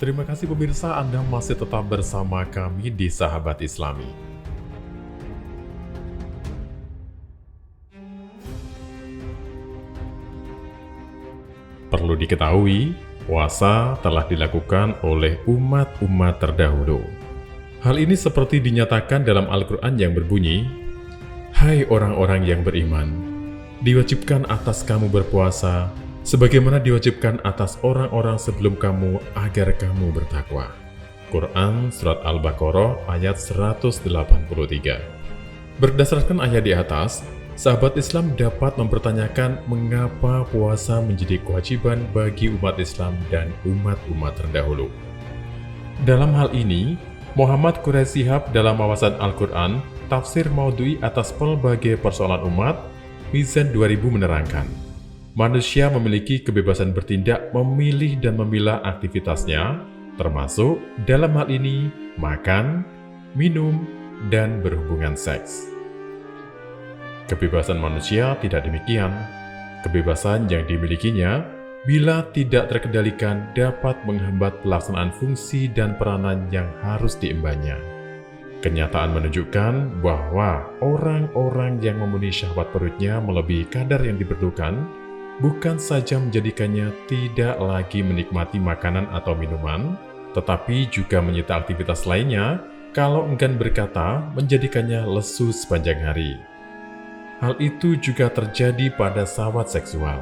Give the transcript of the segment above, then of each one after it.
Terima kasih pemirsa, Anda masih tetap bersama kami di Sahabat Islami. Perlu diketahui, puasa telah dilakukan oleh umat-umat terdahulu. Hal ini seperti dinyatakan dalam Al-Quran yang berbunyi, "Hai orang-orang yang beriman, diwajibkan atas kamu berpuasa, sebagaimana diwajibkan atas orang-orang sebelum kamu agar kamu bertakwa." Quran Surat Al-Baqarah ayat 183. Berdasarkan ayat di atas, sahabat Islam dapat mempertanyakan mengapa puasa menjadi kewajiban bagi umat Islam dan umat-umat terdahulu. Dalam hal ini, Muhammad Quraisy Shihab dalam wawasan Al-Quran, tafsir maudhu'i atas pelbagai persoalan umat, Mizan 2000 menerangkan, manusia memiliki kebebasan bertindak, memilih dan memilah aktivitasnya, termasuk dalam hal ini makan, minum, dan berhubungan seks. Kebebasan manusia tidak demikian. Kebebasan yang dimilikinya, bila tidak terkendalikan, dapat menghambat pelaksanaan fungsi dan peranan yang harus diembannya. Kenyataan menunjukkan bahwa orang-orang yang memenuhi syahwat perutnya melebihi kadar yang diperlukan, bukan saja menjadikannya tidak lagi menikmati makanan atau minuman, tetapi juga menyita aktivitas lainnya, kalau enggan berkata, menjadikannya lesu sepanjang hari. Hal itu juga terjadi pada syahwat seksual.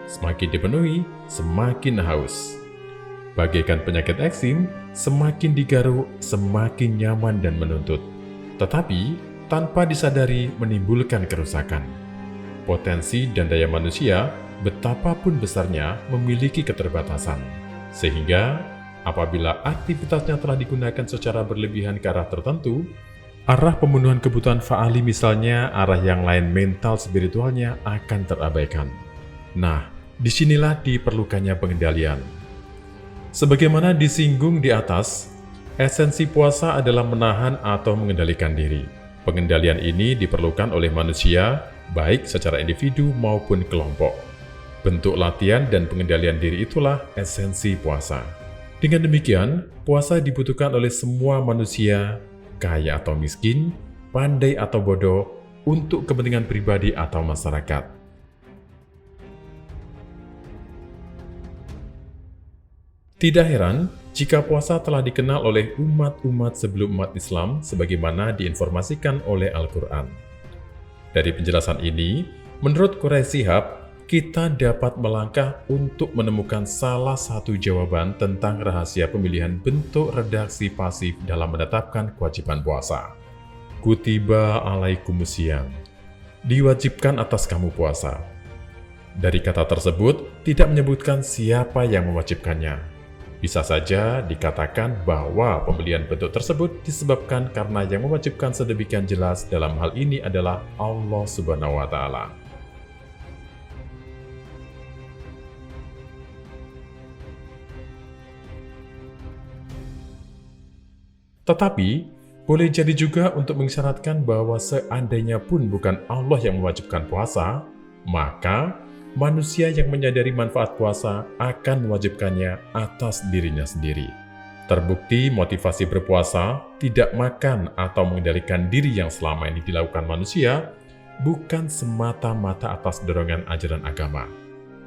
Semakin dipenuhi, semakin haus. Bagaikan penyakit eksim, semakin digaruk, semakin nyaman dan menuntut. Tetapi, tanpa disadari menimbulkan kerusakan. Potensi dan daya manusia, betapapun besarnya, memiliki keterbatasan. Sehingga, apabila aktivitasnya telah digunakan secara berlebihan ke arah tertentu, arah pemenuhan kebutuhan fa'ali misalnya, arah yang lain mental spiritualnya akan terabaikan. Nah, disinilah diperlukannya pengendalian. Sebagaimana disinggung di atas, esensi puasa adalah menahan atau mengendalikan diri. Pengendalian ini diperlukan oleh manusia, baik secara individu maupun kelompok. Bentuk latihan dan pengendalian diri itulah esensi puasa. Dengan demikian, puasa dibutuhkan oleh semua manusia, kaya atau miskin, pandai atau bodoh, untuk kepentingan pribadi atau masyarakat. Tidak heran jika puasa telah dikenal oleh umat-umat sebelum umat Islam sebagaimana diinformasikan oleh Al-Quran. Dari penjelasan ini, menurut Quraisy Shihab, kita dapat melangkah untuk menemukan salah satu jawaban tentang rahasia pemilihan bentuk redaksi pasif dalam menetapkan kewajiban puasa. Kutiba alaikumusiyam, diwajibkan atas kamu puasa. Dari kata tersebut tidak menyebutkan siapa yang mewajibkannya. Bisa saja dikatakan bahwa pembelian bentuk tersebut disebabkan karena yang mewajibkan sedemikian jelas dalam hal ini adalah Allah Subhanahu wa Ta'ala. Tetapi, boleh jadi juga untuk mengisyaratkan bahwa seandainya pun bukan Allah yang mewajibkan puasa, maka manusia yang menyadari manfaat puasa akan mewajibkannya atas dirinya sendiri. Terbukti motivasi berpuasa, tidak makan atau mengendalikan diri yang selama ini dilakukan manusia, bukan semata-mata atas dorongan ajaran agama.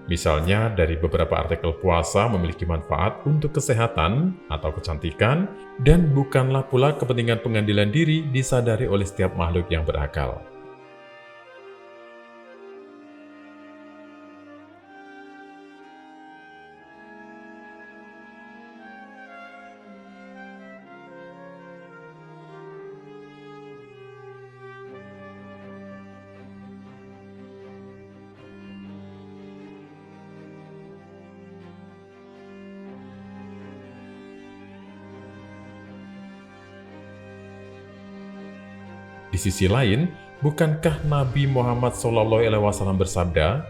Misalnya dari beberapa artikel puasa memiliki manfaat untuk kesehatan atau kecantikan, dan bukanlah pula kepentingan pengadilan diri disadari oleh setiap makhluk yang berakal. Di sisi lain, bukankah Nabi Muhammad SAW bersabda,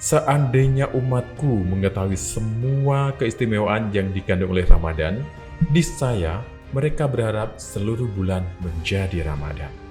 "Seandainya umatku mengetahui semua keistimewaan yang dikandung oleh Ramadan, niscaya mereka berharap seluruh bulan menjadi Ramadan."